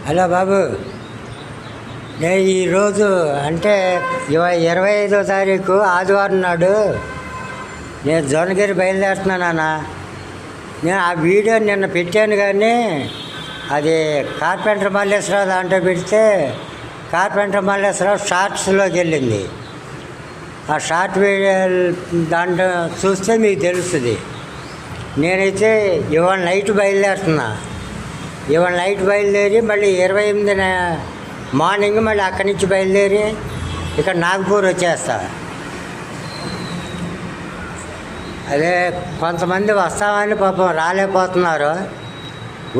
Hello బాబు, నేను ఈరోజు అంటే 25వ తారీఖు ఆదివారం నాడు నేను జోనగిరి బయలుదేరుతున్నాను. నేను ఆ వీడియో నిన్న పెట్టాను, కానీ అది కార్పెంటర్ మల్లేశ్వరరావు దాంట్లో పెడితే కార్పెంటర్ మల్లేశ్వరరావు షార్ట్స్లోకి వెళ్ళింది. ఆ షార్ట్ వీడియో దాంట్లో చూస్తే మీకు తెలుస్తుంది. నేనైతే ఇవాళ నైట్ బయలుదేరుతున్నా. ఇవాళ నైట్ బయలుదేరి మళ్ళీ 28న మార్నింగ్ మళ్ళీ అక్కడి నుంచి బయలుదేరి ఇక్కడ నాగపూర్ వచ్చేస్తా. అదే కొంతమంది వస్తామని పాపం రాలేకపోతున్నారు.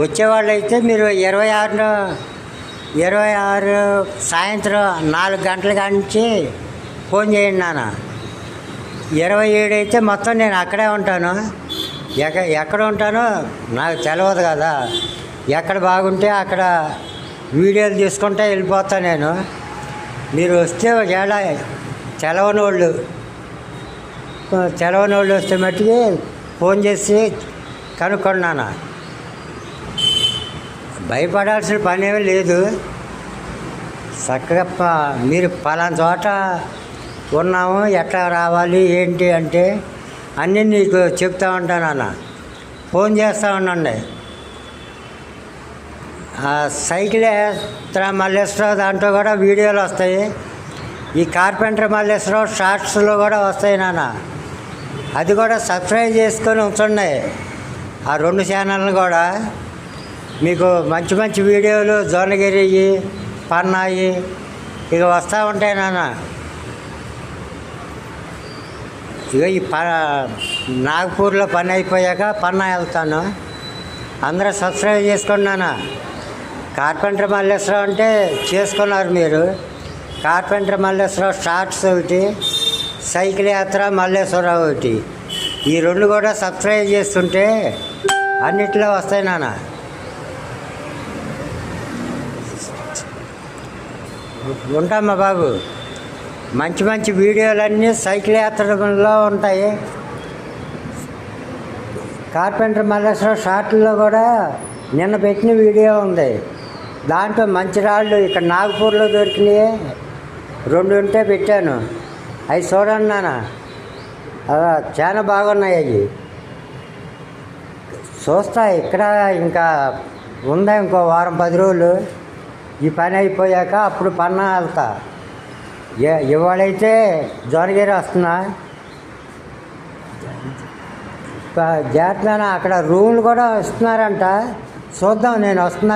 వచ్చేవాళ్ళు అయితే మీరు 26 సాయంత్రం 4 గంటల కానించి ఫోన్ చేయండి నాన్న. 27 అయితే మొత్తం నేను అక్కడే ఉంటాను. ఎక్కడ ఉంటానో నాకు తెలియదు కదా. ఎక్కడ బాగుంటే అక్కడ వీడియోలు తీసుకుంటే వెళ్ళిపోతా నేను. మీరు వస్తే ఒకవేళ తెలవని వాళ్ళు వస్తే మట్టుకి ఫోన్ చేసి కనుక్కున్నాను. భయపడాల్సిన పని ఏమీ లేదు. చక్కగా మీరు పలానా చోట ఉన్నాము, ఎట్లా రావాలి ఏంటి అంటే అన్నీ నీకు చెప్తా ఉంటాను అన్న. ఫోన్ చేస్తూ ఉండండి. సైకిల్ యాత్ర మల్లేశ్వరరావు దాంట్లో కూడా వీడియోలు వస్తాయి. ఈ కార్పెంటర్ మల్లేశ్వరరావు షార్ట్స్లో కూడా వస్తాయి నాన్న. అది కూడా సబ్స్క్రైబ్ చేసుకొని ఉంచండి. ఆ 2 ఛానల్ని కూడా మీకు మంచి మంచి వీడియోలు జోనగిరి పన్నాయి ఇక వస్తూ ఉంటాయి నాన్న. ఇక ఈ నాగపూర్లో పని అయిపోయాక పన్నా వెళ్తాను. అందరూ సబ్స్క్రైబ్ చేసుకోండి నాన్న. కార్పెంటర్ మల్లేశ్వరరావు అంటే చేసుకున్నారు మీరు. కార్పెంటర్ మల్లేశ్వరరావు షార్ట్స్ ఒకటి, సైకిల్ యాత్ర మల్లేశ్వరరావు ఒకటి, ఈ 2 కూడా సబ్స్క్రైబ్ చేస్తుంటే అన్నిట్లో వస్తాయి నాన్న. ఉంటామ్మా బాబు. మంచి మంచి వీడియోలన్నీ సైకిల్ యాత్రలో ఉంటాయి. కార్పెంటర్ మల్లేశ్వరరావు షార్ట్లో కూడా నిన్న పెట్టిన వీడియో ఉంది. దాంట్లో మంచి రాళ్ళు ఇక్కడ నాగపూర్లో దొరికినాయి 2 ఉంటే పెట్టాను. అవి చూడండి నాన్న, చాలా బాగున్నాయి. అవి చూస్తా. ఇక్కడ ఇంకా ఉందా ఇంకో వారం 10 రోజులు. ఈ పని అయిపోయాక అప్పుడు పన్నా వెళ్తా. ఇవాళైతే జోనగిరి వస్తున్నా. జాగ్రత్త, అక్కడ రూములు కూడా ఇస్తున్నారంట. చూద్దాం, నేను వస్తున్నా.